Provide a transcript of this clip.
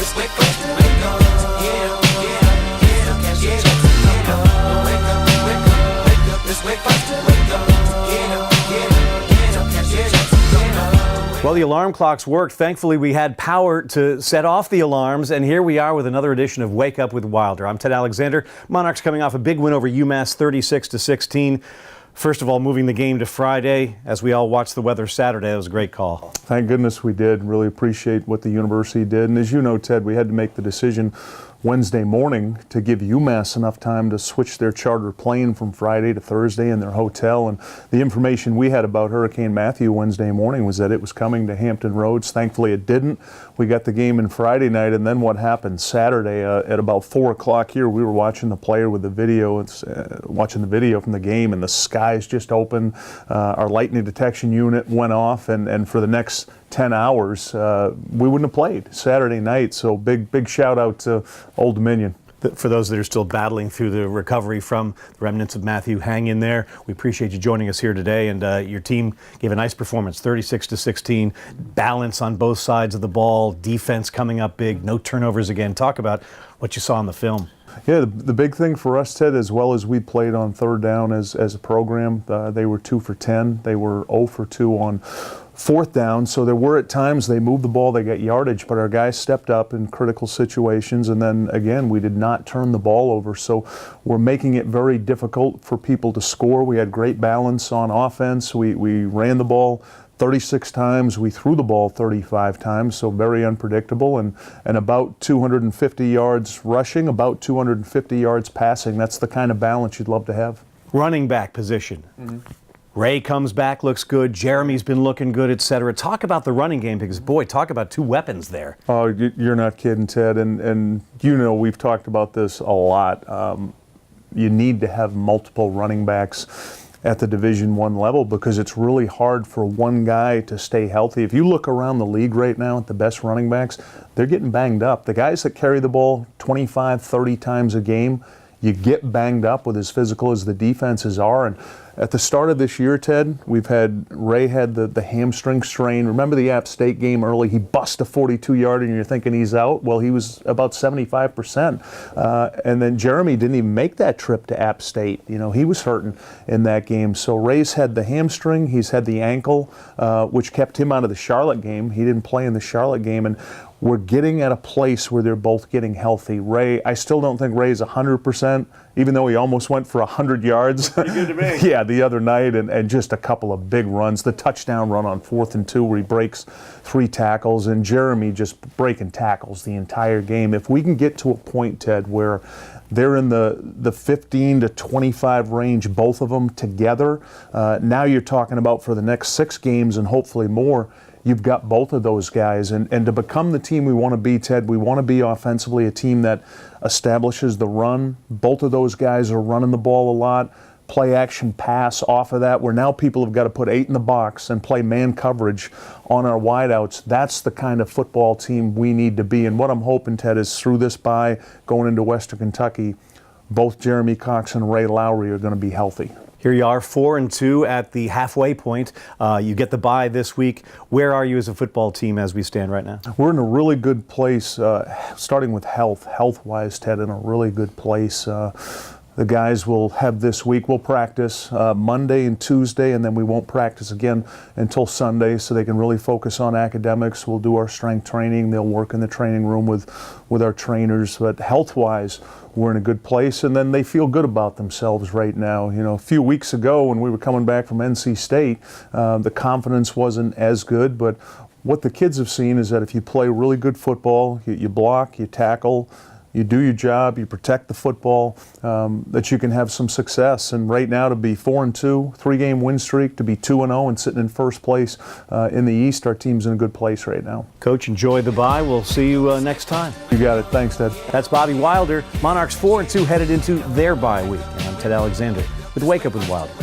It's wake up, wake up. Yeah, yeah, yeah. Cash your checks and wake up. Wake up, wake up, wake up. It's wake up, wake up. Yeah, yeah, yeah. Cash your checks and wake up. Well, the alarm clocks worked. Thankfully, we had power to set off the alarms, and here we are with another edition of Wake Up with Wilder. I'm Ted Alexander. Monarchs coming off a big win over UMass, 36-16. First of all, moving the game to Friday as we all watched the weather Saturday. That was a great call. Thank goodness we did. Really appreciate what the university did. And as you know, Ted, we had to make the decision Wednesday morning to give UMass enough time to switch their charter plane from Friday to Thursday in their hotel. And the information we had about Hurricane Matthew Wednesday morning was that it was coming to Hampton Roads. Thankfully, it didn't. We got the game in Friday night, and then what happened Saturday at about 4 o'clock here, we were watching the player with the video, watching the video from the game, and the skies just opened. Our lightning detection unit went off, and for the next 10 hours, we wouldn't have played Saturday night. So big shout out to Old Dominion. For those that are still battling through the recovery from the remnants of Matthew, hang in there. We appreciate you joining us here today, and your team gave a nice performance, 36-16, balance on both sides of the ball, defense coming up big, no turnovers again. Talk about what you saw in the film. Yeah, the big thing for us, Ted, as well as we played on third down as a program, they were 2 for 10. They were 0 for 2 on fourth down. So there were at times they moved the ball, they got yardage, but our guys stepped up in critical situations. And then again, we did not turn the ball over. So we're making it very difficult for people to score. We had great balance on offense. We ran the ball 36 times, we threw the ball 35 times, so very unpredictable, and about 250 yards rushing, about 250 yards passing. That's the kind of balance you'd love to have. Running back position. Ray comes back, looks good. Jeremy's been looking good, etc. Talk about the running game, because, boy, talk about two weapons there. Oh, you're not kidding, Ted, and you know we've talked about this a lot. You need to have multiple running backs at the Division I level, because it's really hard for one guy to stay healthy. If you look around the league right now at the best running backs, they're getting banged up. The guys that carry the ball 25, 30 times a game, you get banged up with as physical as the defenses are. And at the start of this year, Ted, Ray had the hamstring strain. Remember the App State game early? He bust a 42-yarder, and you're thinking he's out. Well, he was about 75%. And then Jeremy didn't even make that trip to App State. You know, he was hurting in that game. So Ray's had the hamstring. He's had the ankle, which kept him out of the Charlotte game. He didn't play in the Charlotte game. And we're getting at a place where they're both getting healthy. Ray, I still don't think Ray's 100%, even though he almost went for 100 yards. Pretty good to me. Yeah, the other night, and just a couple of big runs. The touchdown run on 4th and 2 where he breaks 3 tackles, and Jeremy just breaking tackles the entire game. If we can get to a point, Ted, where they're in the 15 to 25 range, both of them together, now you're talking about for the next 6 games and hopefully more, you've got both of those guys. And to become the team we want to be, Ted, we want to be offensively a team that establishes the run. Both of those guys are running the ball a lot. Play action pass off of that, where now people have got to put 8 in the box and play man coverage on our wideouts. That's the kind of football team we need to be. And what I'm hoping, Ted, is through this bye, going into Western Kentucky, both Jeremy Cox and Ray Lowry are going to be healthy. Here you are, 4-2 at the halfway point. You get the bye this week. Where are you as a football team as we stand right now? We're in a really good place, starting with health-wise, Ted, in a really good place. The guys will have this week, we'll practice Monday and Tuesday, and then we won't practice again until Sunday, so they can really focus on academics. We'll do our strength training. They'll work in the training room with our trainers. But health-wise, we're in a good place, and then they feel good about themselves right now. You know, a few weeks ago when we were coming back from NC State, the confidence wasn't as good, but what the kids have seen is that if you play really good football, you block, you tackle, you do your job, you protect the football, that you can have some success. And right now to be 4-2, 3-game win streak, to be 2-0 and sitting in first place in the East, our team's in a good place right now. Coach, enjoy the bye. We'll see you next time. You got it. Thanks, Ted. That's Bobby Wilder. Monarchs 4-2 headed into their bye week. And I'm Ted Alexander with Wake Up with Wilder.